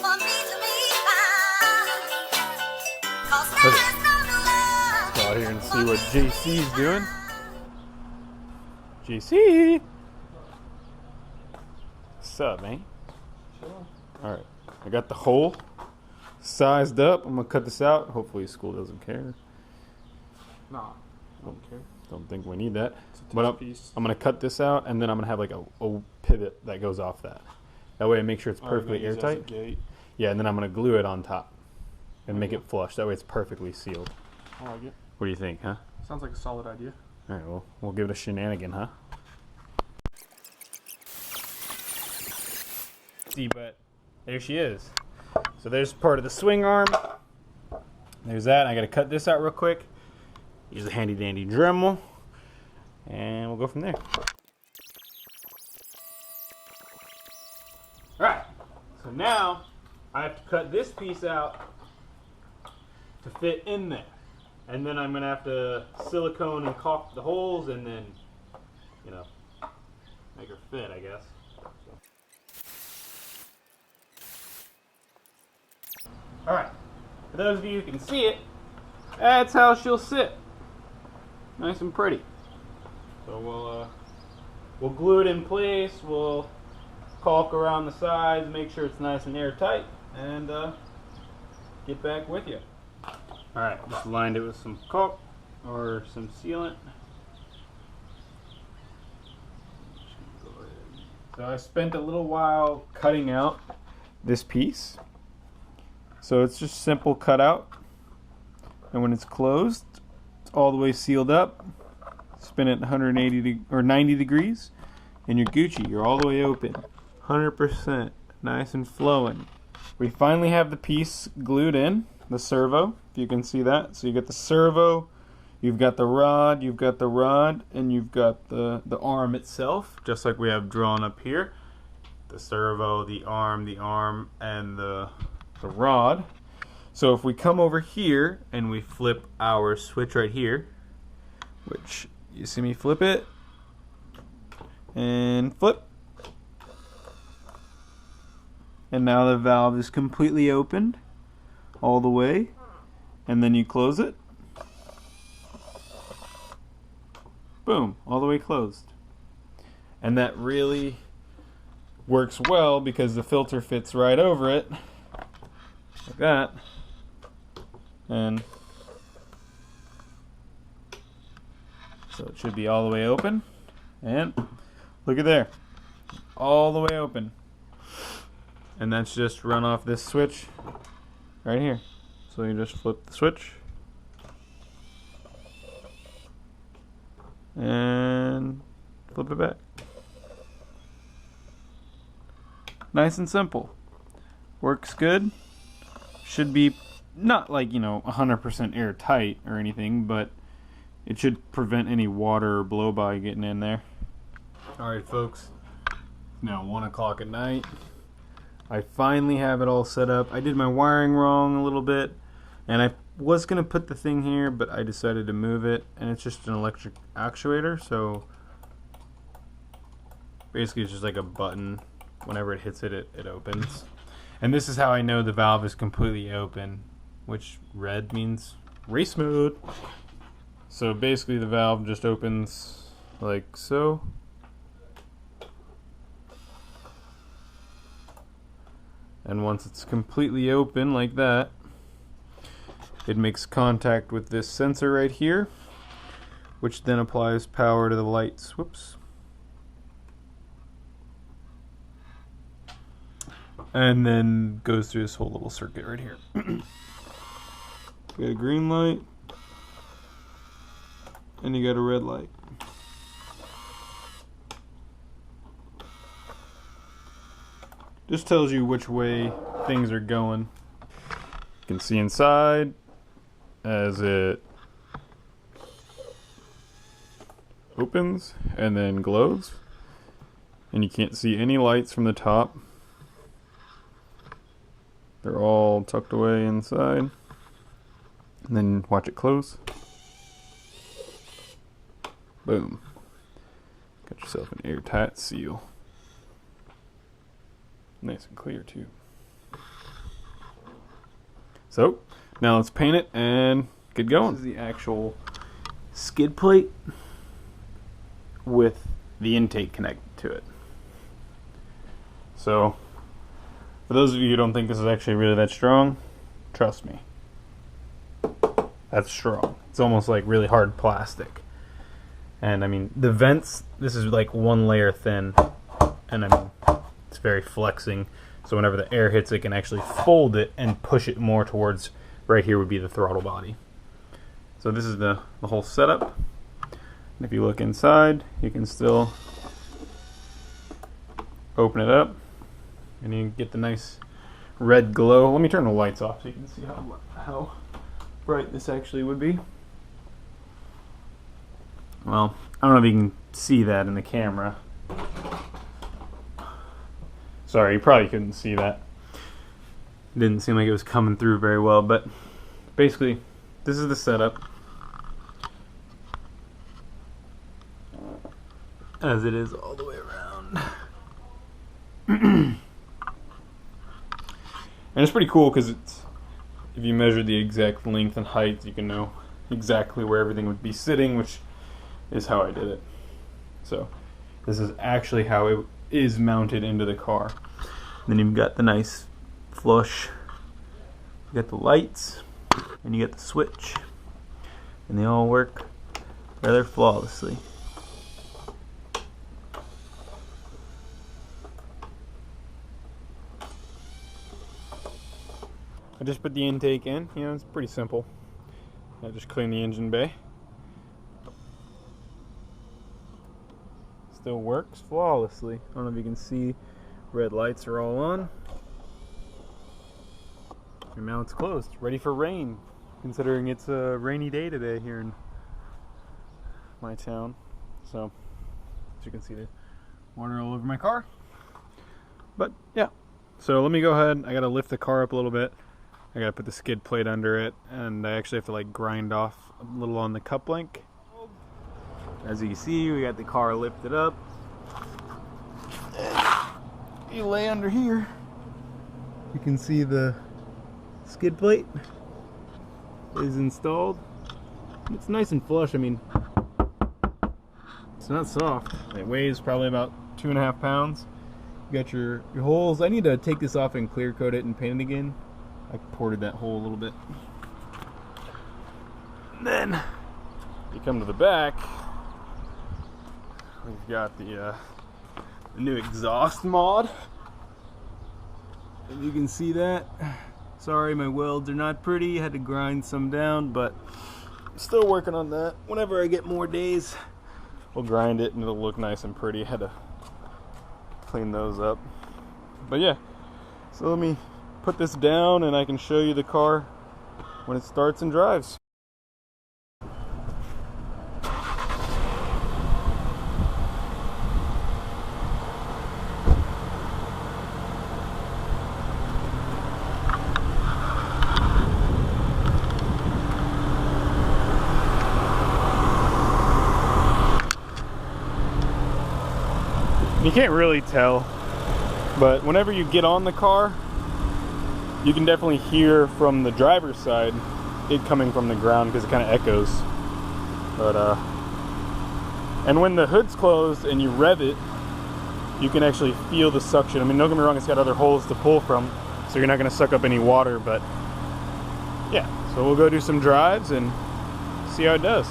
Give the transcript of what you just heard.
Let's go out here and see what JC's doing. JC! What's up, man? Sure. Alright, I got the hole sized up. I'm gonna cut this out. Hopefully school doesn't care. Nah, I don't care. Don't think we need that. It's a But test piece. I'm gonna cut this out, and then I'm gonna have like a pivot that goes off that. That way I make sure it's Oh, you're perfectly gonna use it as a airtight. gate. Yeah, and then I'm gonna glue it on top and make it flush. That way it's perfectly sealed. I like it. What do you think, huh? Sounds like a solid idea. Alright, well, we'll give it a shenanigan, huh? See, but there she is. So there's part of the swing arm. There's that. I gotta cut this out real quick. Use a handy dandy Dremel. And we'll go from there. Alright, so now I have to cut this piece out to fit in there. And then I'm going to have to silicone and caulk the holes and then, you know, make her fit, I guess. Alright, for those of you who can see it, that's how she'll sit. Nice and pretty. So we'll glue it in place, we'll caulk around the sides, make sure it's nice and airtight, and get back with you. Alright, just lined it with some caulk or some sealant. So I spent a little while cutting out this piece. So it's just simple cutout. And when it's closed, it's all the way sealed up. Spin it 180 or 90 degrees and you're Gucci. You're all the way open. 100% nice and flowing. We finally have the piece glued in. The servo, if you can see that. So you got the servo, you've got the rod, and you've got the arm itself, just like we have drawn up here. The servo, the arm, and the rod. So if we come over here and we flip our switch right here, which you see me flip it, and flip. And now the valve is completely opened all the way, and then you close it. Boom, all the way closed. And that really works well because the filter fits right over it, like that. And so it should be all the way open. And look at there, all the way open. And that's just run off this switch right here. So you just flip the switch and flip it back. Nice and simple. Works good. Should be not like, you know, 100% airtight or anything, but it should prevent any water or blow by getting in there. Alright folks, now 1 o'clock at night. I finally have it all set up. I did my wiring wrong a little bit, and I was going to put the thing here, but I decided to move it, and it's just an electric actuator, so basically it's just like a button. Whenever it hits it, it opens. And this is how I know the valve is completely open, which red means race mode. So basically the valve just opens like so. And once it's completely open like that, it makes contact with this sensor right here, which then applies power to the lights. Whoops. And then goes through this whole little circuit right here. You got a green light, and you got a red light. Just tells you which way things are going. You can see inside as it opens and then glows. And you can't see any lights from the top. They're all tucked away inside. And then watch it close. Boom. Got yourself an airtight seal. Nice and clear too. So now let's paint it and get going. This is the actual skid plate with the intake connected to it. So for those of you who don't think this is actually really that strong, trust me, that's strong. It's almost like really hard plastic. And I mean, the vents, this is like one layer thin, and I mean, it's very flexing. So whenever the air hits, it can actually fold it and push it more towards, right here would be the throttle body. So this is the whole setup. And if you look inside, you can still open it up, and you get the nice red glow. Let me turn the lights off so you can see how bright this actually would be. Well, I don't know if you can see that in the camera. Sorry, you probably couldn't see that. It didn't seem like it was coming through very well, but basically, this is the setup as it is all the way around. And it's pretty cool because it's, if you measure the exact length and height, you can know exactly where everything would be sitting, which is how I did it. So this is actually how it is mounted into the car. And then you've got the nice flush, you got the lights, and you got the switch, and they all work rather flawlessly. I just put the intake in, you know, it's pretty simple. I just clean the engine bay. Still works flawlessly. I don't know if you can see, red lights are all on. And now it's closed, ready for rain, considering it's a rainy day today here in my town. So, as you can see, the water all over my car. But yeah, so let me go ahead. I gotta lift the car up a little bit. I gotta put the skid plate under it, and I actually have to like grind off a little on the cup link. As you can see, we got the car lifted up. And you lay under here, you can see the skid plate is installed. It's nice and flush. I mean, it's not soft. It weighs probably about 2.5 pounds. You got your holes. I need to take this off and clear coat it and paint it again. I ported that hole a little bit. And then you come to the back. We've got the new exhaust mod. If you can see that. Sorry, my welds are not pretty. Had to grind some down, but I'm still working on that. Whenever I get more days, we'll grind it and it'll look nice and pretty. Had to clean those up. But yeah, so let me put this down and I can show you the car when it starts and drives. You can't really tell, but whenever you get on the car, you can definitely hear from the driver's side it coming from the ground because it kind of echoes. But and when the hood's closed and you rev it, you can actually feel the suction. I mean, don't get me wrong, it's got other holes to pull from, so you're not going to suck up any water, but yeah. So we'll go do some drives and see how it does.